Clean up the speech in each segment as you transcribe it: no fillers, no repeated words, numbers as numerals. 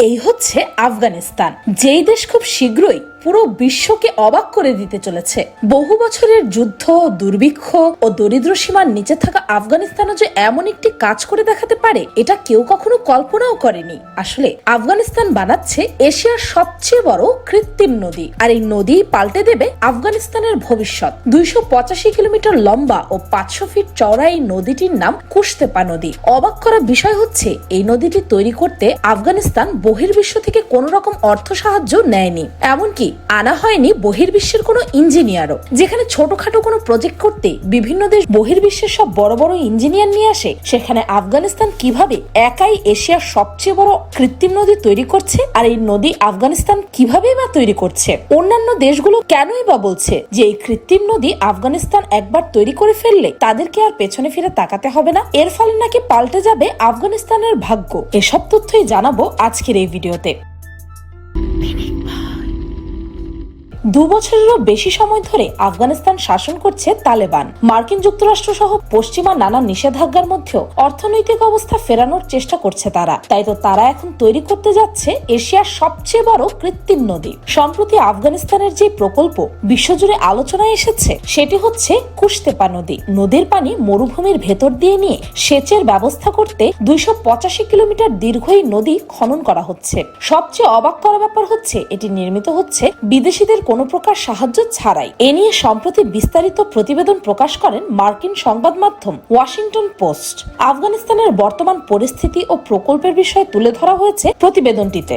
এই হচ্ছে আফগানিস্তান, যেই দেশ খুব শীঘ্রই পুরো বিশ্বকে অবাক করে দিতে চলেছে। বহু বছরের যুদ্ধ, দুর্ভিক্ষ ও দরিদ্র সীমার নিচে থাকা আফগানিস্তানও যে এমন একটি কাজ করে দেখাতে পারে, এটা কেউ কখনো কল্পনাও করেনি। আসলে আফগানিস্তান বানাচ্ছে এশিয়ার সবচেয়ে বড় কৃত্রিম নদী, আর এই নদী পাল্টে দেবে আফগানিস্তানের ভবিষ্যৎ। 285 কিলোমিটার লম্বা ও 500 ফিট চওড়া এই নদীটির নাম কুশতেপা নদী। অবাক করা বিষয় হচ্ছে, এই নদীটি তৈরি করতে আফগানিস্তান বহির্বিশ্ব থেকে কোন রকম অর্থ সাহায্য নেয়নি, এমনকি আনা হয়নি বহির্বিশ্বের কোনো ইঞ্জিনিয়ারও। যেখানে ছোটখাটো কোনো প্রজেক্ট করতে বিভিন্ন দেশ বহির্বিশ্বের সব বড় বড় ইঞ্জিনিয়ার নিয়ে আসে, সেখানে আফগানিস্তান কিভাবে একাই এশিয়ার সবচেয়ে বড় কৃত্রিম নদী তৈরি করছে? আর এই নদী আফগানিস্তান কিভাবে বা তৈরি করছে? অন্যান্য দেশগুলো কেনই বা বলছে যে এই কৃত্রিম নদী আফগানিস্তান একবার তৈরি করে ফেললে তাদেরকে আর পেছনে ফিরে তাকাতে হবে না, এর ফলে নাকি পাল্টে যাবে আফগানিস্তানের ভাগ্য? এসব তথ্যই জানাবো আজকের এই ভিডিওতে। 2 বছরেরও বেশি সময় ধরে আফগানিস্তান শাসন করছে তালেবান। মার্কিন যুক্তরাষ্ট্র সহ পশ্চিমা নানা নিষেধাজ্ঞার মধ্যেও অর্থনৈতিক অবস্থা ফেরানোর চেষ্টা করছে তারা। তাই তো তারা এখন তৈরি করতে যাচ্ছে এশিয়ার সবচেয়ে বড় কৃত্রিম নদী। সম্প্রতি আফগানিস্তানের যে প্রকল্প বিশ্বজুড়ে আলোচনায় এসেছে, সেটি হচ্ছে কুশতেপা নদী। নদীর পানি মরুভূমির ভেতর দিয়ে নিয়ে সেচের ব্যবস্থা করতে 285 কিলোমিটার দীর্ঘ এই নদী খনন করা হচ্ছে। সবচেয়ে অবাক করা ব্যাপার হচ্ছে, এটি নির্মিত হচ্ছে বিদেশিদের কোনো প্রকার সাহায্য ছাড়াই। এ নিয়ে সম্প্রতি বিস্তারিত প্রতিবেদন প্রকাশ করেন মার্কিন সংবাদ মাধ্যম ওয়াশিংটন পোস্ট। আফগানিস্তানের বর্তমান পরিস্থিতি ও প্রকল্পের বিষয়ে তুলে ধরা হয়েছে প্রতিবেদনটিতে।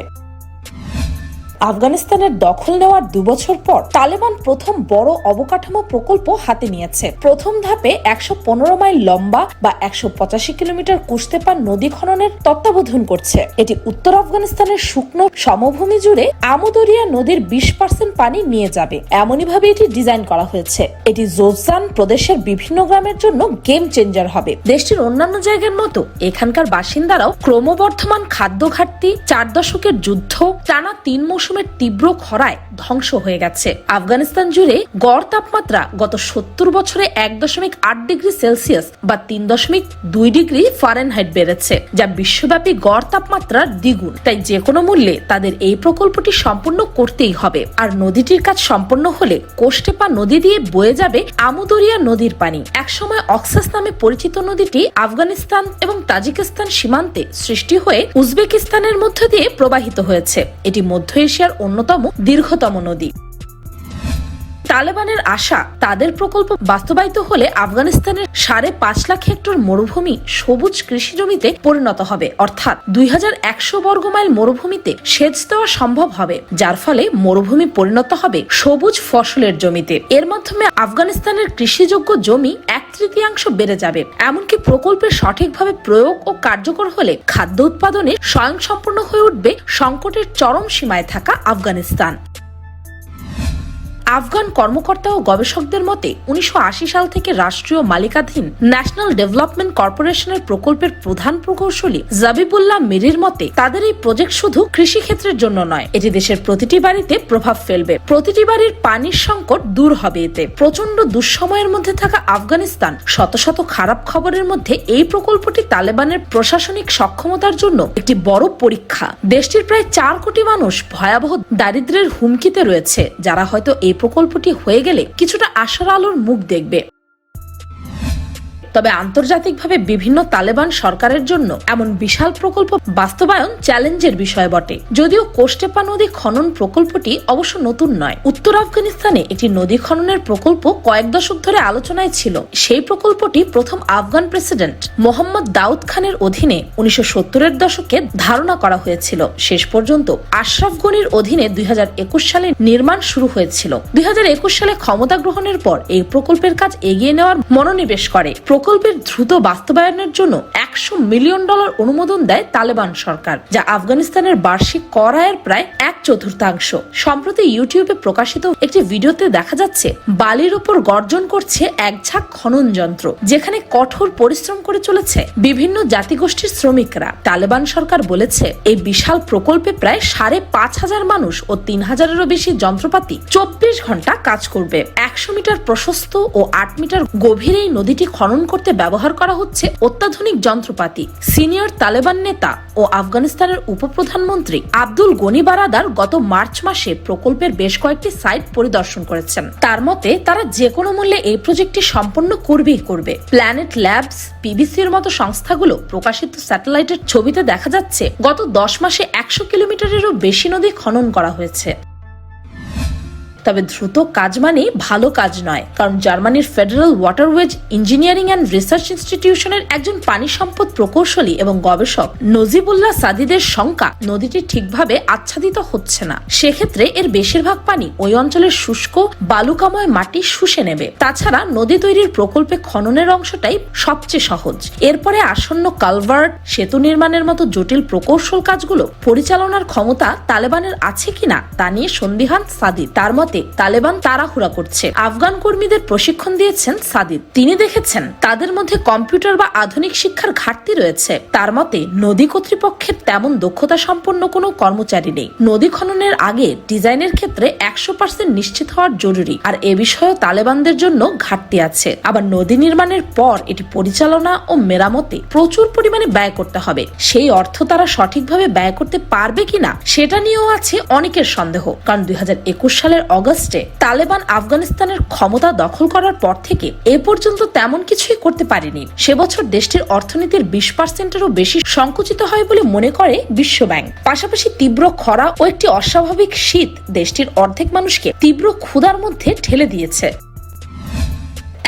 আফগানিস্তানের দখল নেওয়ার 2 বছর পর তালেবান প্রথম বড় অবকাঠামো প্রকল্প হাতে নিয়েছে। প্রথম ধাপে 115 মাইল লম্বা বা 185 কিলোমিটার কুশতেপা নদী খননের তত্ত্বাবধান করছে। এটি উত্তর আফগানিস্তানের শুকনো সমভূমি জুড়ে আমুদরিয়া নদীর 20% পানি নিয়ে যাবে, এমনই ভাবে এটি ডিজাইন করা হয়েছে। এটি জোজান প্রদেশের বিভিন্ন গ্রামের জন্য গেম চেঞ্জার হবে। দেশটির অন্যান্য জায়গার মতো এখানকার বাসিন্দারাও ক্রমবর্ধমান খাদ্য ঘাটতি, 4 দশকের যুদ্ধ, টানা 3 মৌসুমের তীব্র খরায় ধ্বংস হয়ে গেছে। আফগানিস্তান জুড়ে গড় তাপমাত্রা গত 70 বছরে 1.8 ডিগ্রি সেলসিয়াস বা 3.2 ডিগ্রি ফারেনহাইট বেড়েছে, যা বিশ্বব্যাপী গড় তাপমাত্রার দ্বিগুণ। তাই যে কোনো মূল্যে তাদের এই প্রকল্পটি সম্পূর্ণ করতেই হবে। আর নদীটির কাজ সম্পন্ন হলে কুশতেপা নদী দিয়ে বয়ে যাবে আমুদরিয়া নদীর পানি। একসময় অক্সাস নামে পরিচিত নদীটি আফগানিস্তান এবং তাজিকিস্তান সীমান্তে সৃষ্টি হয়ে উজবেকিস্তানের মধ্য দিয়ে প্রবাহিত হয়েছে। এটি মধ্য এশিয়ার অন্যতম দীর্ঘতম নদী। তালেবানের আশা, তাদের প্রকল্প বাস্তবায়িত হলে আফগানিস্তানের 5.5 লাখ হেক্টর মরুভূমি সবুজ কৃষি জমিতে পরিণত হবে, অর্থাৎ 2100 বর্গ মাইল মরুভূমিতে সেচ দেওয়া সম্ভব হবে, যার ফলে মরুভূমি পরিণত হবে সবুজ ফসলের জমিতে। এর মাধ্যমে আফগানিস্তানের কৃষিযোগ্য জমি 1/3 বেড়ে যাবে। এমনকি প্রকল্পের সঠিকভাবে প্রয়োগ ও কার্যকর হলে খাদ্য উৎপাদনে স্বয়ংসম্পূর্ণ হয়ে উঠবে সংকটের চরম সীমায় থাকা আফগানিস্তান। আফগান কর্মকর্তা ও গবেষকদের মতে 1980 সাল থেকে রাষ্ট্রীয় মালিকাধীন ন্যাশনাল ডেভেলপমেন্ট কর্পোরেশনের প্রকল্পের প্রধান প্রকৌশলী জাবিবুল্লাহ মিরির মতে, তাদের এই প্রজেক্ট শুধু কৃষি ক্ষেত্রের জন্য নয়, এটি দেশের প্রতিটি বাড়িতে প্রভাব ফেলবে। প্রতিটি বাড়ির পানির সংকট দূর হবে এতে। প্রচন্ড দুঃসময়ের মধ্যে থাকা আফগানিস্তান, শত শত খারাপ খবরের মধ্যে এই প্রকল্পটি তালেবানের প্রশাসনিক সক্ষমতার জন্য একটি বড় পরীক্ষা। দেশটির প্রায় 4 কোটি মানুষ ভয়াবহ দারিদ্র্যের হুমকিতে রয়েছে, যারা হয়তো এই প্রকল্পটি হয়ে গেলে কিছুটা আশার আলোর মুখ দেখবে। তবে আন্তর্জাতিকভাবে বিভিন্ন তালেবান সরকারের জন্য এমন বিশাল প্রকল্প বাস্তবায়ন চ্যালেঞ্জের বিষয় বটে। যদিও কুশতেপা নদী খনন প্রকল্পটি অবশ্য নতুন নয়। উত্তর আফগানিস্তানে একটি নদী খননের প্রকল্প কয়েক দশক ধরে আলোচনায় ছিল। সেই প্রকল্পটি প্রথম আফগান প্রেসিডেন্ট মোহাম্মদ দাউদ খানের অধীনে 1970-এর দশকে ধারণা করা হয়েছিল। শেষ পর্যন্ত আশরাফ গনির অধীনে 2021 সালে নির্মাণ শুরু হয়েছিল। 2021 সালে ক্ষমতা গ্রহণের পর এই প্রকল্পের কাজ এগিয়ে নেওয়ার মনোনিবেশ করে। প্রকল্পের দ্রুত বাস্তবায়নের জন্য $100 মিলিয়ন অনুমোদন দেয় তালেবান সরকার, যা আফগানিস্তানের বার্ষিক কর আয়ের প্রায় 1/4। সম্প্রতি ইউটিউবে প্রকাশিত একটি ভিডিওতে দেখা যাচ্ছে বালির উপর গর্জন করছে এক ঝাঁক খনন যন্ত্র, যেখানে কঠোর পরিশ্রম করে চলেছে বিভিন্ন জাতিগোষ্ঠীর শ্রমিকরা। তালেবান সরকার বলেছে, এই বিশাল প্রকল্পে প্রায় 5,500 মানুষ ও 3,000-এরও বেশি যন্ত্রপাতি 24 ঘন্টা কাজ করবে। 100 মিটার প্রশস্ত ও 8 মিটার গভীর এই নদীটি খনন করতে ব্যবহার করা হচ্ছে অত্যাধুনিক যন্ত্রপাতি। সিনিয়র তালেবান নেতা ও আফগানিস্তানের উপপ্রধানমন্ত্রী আব্দুল গনি বারাদার গত মার্চ মাসে প্রকল্পের বেশ কয়েকটি সাইট পরিদর্শন করেছেন। তার মতে তারা যে কোনো মূল্যে এই প্রজেক্টটি সম্পন্ন করবেই করবে। প্ল্যানেট ল্যাবস, পিবিসির মতো সংস্থাগুলো প্রকাশিত স্যাটেলাইটের ছবিতে দেখা যাচ্ছে গত 10 মাসে 100 কিলোমিটারেরও বেশি নদী খনন করা হয়েছে। তবে দ্রুত কাজ মানে ভালো কাজ নয়, কারণ জার্মানির federal waterways engineering and research ইনস্টিটিউশনের একজন পানি সম্পদ প্রকৌশলী এবং গবেষক নজিবুল্লাহ সাদিদের শঙ্কা, নদীটি ঠিকভাবে আচ্ছাদিত হচ্ছে না। সেক্ষেত্রে এর বেশিরভাগ পানি ওই অঞ্চলের শুষ্ক বালুকাময় মাটি শুষে নেবে। তাছাড়া নদী তৈরির প্রকল্পে খননের অংশটাই সবচেয়ে সহজ। এরপরে আসন্ন কালভার্ট, সেতু নির্মাণের মতো জটিল প্রকৌশল কাজগুলো পরিচালনার ক্ষমতা তালেবানের আছে কিনা তা নিয়ে সন্দিহান সাদিদ। তার মতে তালেবান তাড়াহুড়া করছে। আফগান কর্মীদের প্রশিক্ষণ দিয়েছেন সাদিদ। তিনি দেখেছেন তাদের মধ্যে কম্পিউটার বা আধুনিক শিক্ষার ঘাটতি রয়েছে। তার মতে নদী কর্তৃপক্ষের তেমন দক্ষতা সম্পন্ন কোনো কর্মচারী নেই। নদী খননের আগে ডিজাইনের ক্ষেত্রে 100% নিশ্চিত হওয়ার জরুরি, আর এ বিষয়ে তালেবানদের জন্য ঘাটতি আছে। আবার নদী নির্মাণের পর এটি পরিচালনা ও মেরামতে প্রচুর পরিমাণে ব্যয় করতে হবে। সেই অর্থ তারা সঠিকভাবে ব্যয় করতে পারবে কিনা সেটা নিয়েও আছে অনেকের সন্দেহ। কারণ 2021 সালের অগস্টে তালেবান আফগানিস্তানের ক্ষমতা দখল করার পর থেকে এ পর্যন্ত তেমন কিছুই করতে পারেনি। সে বছর দেশটির অর্থনীতির 20%-এরও বেশি সংকুচিত হয় বলে মনে করে বিশ্বব্যাংক। পাশাপাশি তীব্র খরা ও একটি অস্বাভাবিক শীত দেশটির অর্ধেক মানুষকে তীব্র ক্ষুধার মধ্যে ঠেলে দিয়েছে।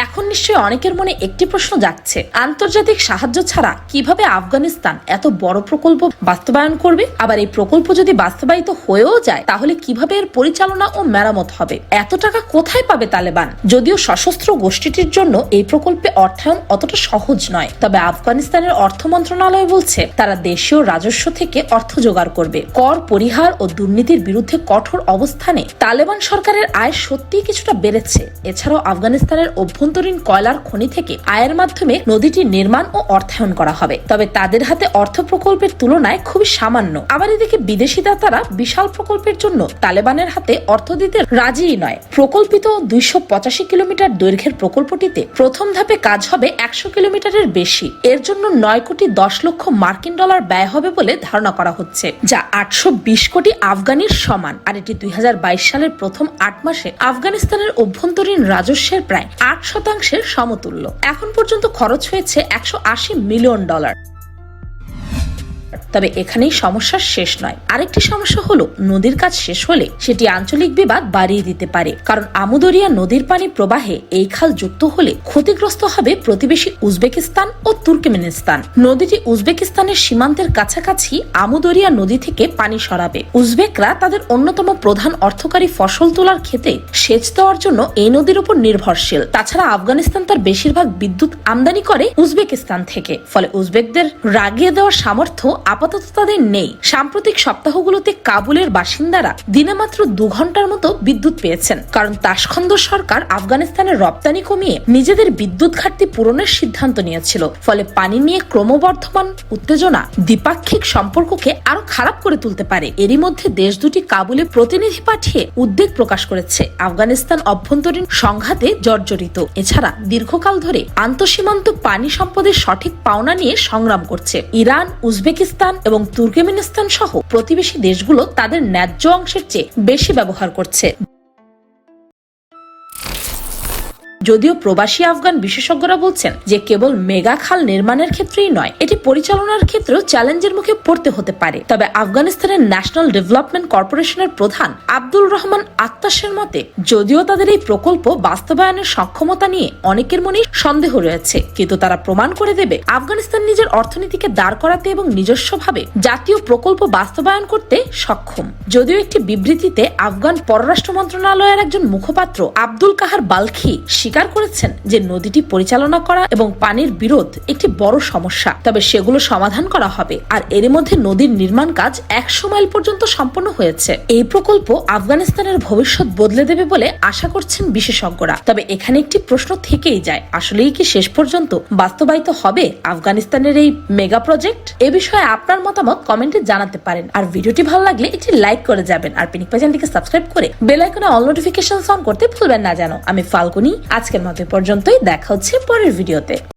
এখন নিশ্চয়ই অনেকের মনে একটি প্রশ্ন জাগছে, আন্তর্জাতিক সাহায্য ছাড়া কিভাবে আফগানিস্তান এত বড় প্রকল্প বাস্তবায়ন করবে? আবার এই প্রকল্প যদি বাস্তবায়িত হয়েও যায় তাহলে কিভাবে এর পরিচালনা ও মেরামত হবে? এত টাকা কোথায় পাবে তালেবান? যদিও সশস্ত্র গোষ্ঠীটির জন্য এই প্রকল্পে অর্থায়ন অতটা সহজ নয়, তবে আফগানিস্তানের অর্থ মন্ত্রণালয় বলছে তারা দেশীয় রাজস্ব থেকে অর্থ জোগাড় করবে। কর পরিহার ও দুর্নীতির বিরুদ্ধে কঠোর অবস্থানে তালেবান সরকারের আয় সত্যিই কিছুটা বেড়েছে। এছাড়াও আফগানিস্তানের অভ্যন্তরীণ কয়লার খনি থেকে আয়ের মাধ্যমে নদীটি নির্মাণ ও অর্থায়ন করা হবে। তবে তাদের হাতে অর্থ প্রকল্পের তুলনায় খুবই সামান্য। আবার এদিকে বিদেশি দাতারা বিশাল প্রকল্পের জন্য তালেবানের হাতে অর্থ দিতে রাজিই নয়। প্রকল্পিত 285 কিলোমিটার দৈর্ঘ্যের প্রকল্পটিতে প্রথম ধাপে কাজ হবে 100 কিলোমিটারের বেশি। এর জন্য 9 কোটি 10 লক্ষ মার্কিন ডলার ব্যয় হবে বলে ধারণা করা হচ্ছে, যা 820 কোটি আফগানির সমান। আর এটি 2022 সালের প্রথম 8 মাসে আফগানিস্তানের অভ্যন্তরীণ রাজস্বের প্রায় 8% সমতুল্য। এখন পর্যন্ত খরচ হয়েছে $180 মিলিয়ন। তবে এখানেই সমস্যার শেষ নয়। আরেকটি সমস্যা হলো নদীর কাজ শেষ হলে সেটি আঞ্চলিক বিবাদ বাড়িয়ে দিতে পারে। কারণ আমুদরিয়া নদীর পানি প্রবাহে এই খাল যুক্ত হলে ক্ষতিগ্রস্ত হবে প্রতিবেশী উজবেকিস্তান ও তুর্কমেনিস্তান। নদীটি উজবেকিস্তানের সীমান্তের কাছাকাছি আমুদরিয়া নদী থেকে পানি সরাবে। উজবেকরা তাদের অন্যতম প্রধান অর্থকারী ফসল তোলার ক্ষেত্রে সেচ দেওয়ার জন্য এই নদীর উপর নির্ভরশীল। তাছাড়া আফগানিস্তান তার বেশিরভাগ বিদ্যুৎ আমদানি করে উজবেকিস্তান থেকে। ফলে উজবেকদের রাগিয়ে দেওয়ার সামর্থ্য আপাতত তাদের নেই। সাম্প্রতিক সপ্তাহগুলোতে কাবুলের বাসিন্দারা দিনে মাত্র 2 ঘন্টার মতো বিদ্যুৎ পেয়েছেন, কারণ তাশখন্দ সরকার আফগানিস্তানের রপ্তানি কমিয়ে নিজেদের বিদ্যুৎ ঘাটতি পূরণের সিদ্ধান্ত নিয়েছিল। ফলে পানি নিয়ে ক্রমবর্ধমান উত্তেজনা দ্বিপাক্ষিক সম্পর্ককে আরো খারাপ করে তুলতে পারে। এরই মধ্যে দেশ দুটি কাবুলে প্রতিনিধি পাঠিয়ে উদ্বেগ প্রকাশ করেছে আফগানিস্তান অভ্যন্তরীণ সংঘাতে জর্জরিত। এছাড়া দীর্ঘকাল ধরে আন্তঃসীমান্ত পানি সম্পদের সঠিক পাওনা নিয়ে সংগ্রাম করছে। ইরান, উজবেকিস্তান এবং তুর্কমেনিস্তান সহ প্রতিবেশী দেশগুলো তাদের ন্যায্য অংশের চেয়ে বেশি ব্যবহার করছে। যদিও প্রবাসী আফগান বিশেষজ্ঞরা বলছেন যে কেবল মেগা খাল নির্মাণের ক্ষেত্রেই নয়, এটি পরিচালনার ক্ষেত্রেও চ্যালেঞ্জের মুখে পড়তে হতে পারে। তবে আফগানিস্তানের ন্যাশনাল ডেভেলপমেন্ট কর্পোরেশনের প্রধান আব্দুল রহমান আত্তাশের মতে যদিও তাদের এই প্রকল্প বাস্তবায়নের সক্ষমতা নিয়ে অনেকের মনে সন্দেহ রয়েছে, কিন্তু তারা প্রমাণ করে দেবে আফগানিস্তান নিজের অর্থনীতিকে দাঁড় করাতে এবং নিজস্বভাবে জাতীয় প্রকল্প বাস্তবায়ন করতে সক্ষম। যদিও একটি বিবৃতিতে আফগান পররাষ্ট্র মন্ত্রণালয়ের একজন মুখপাত্র আব্দুল কাহার বালখি স্বীকার করেছেন যে নদীটি পরিচালনা করা এবং পানির বিরোধ একটি বড় সমস্যা, তবে সেগুলো সমাধান করা হবে। আর এর মধ্যে নদীর নির্মাণ কাজ 100 মাইল পর্যন্ত সম্পন্ন হয়েছে। এই প্রকল্প আফগানিস্তানের ভবিষ্যৎ বদলে দেবে বলে আশা করছেন বিশেষজ্ঞরা। তবে এখানে একটি প্রশ্ন থেকেই যায়, আসলেই কি শেষ পর্যন্ত বাস্তবায়িত হবে আফগানিস্তানের এই মেগা প্রজেক্ট? এ বিষয়ে আপনার মতামত কমেন্টে জানাতে পারেন। আর ভিডিওটি ভালো লাগলে একটি লাইক করে যাবেন, আর পিনিক চ্যানেলটিকে সাবস্ক্রাইব করে বেল আইকনে অল নোটিফিকেশন অন করতে ভুলবেন না যেন। আমি ফাল্গুনি, আজকের মতো পর্যন্তই। দেখা হচ্ছে পরের ভিডিওতে।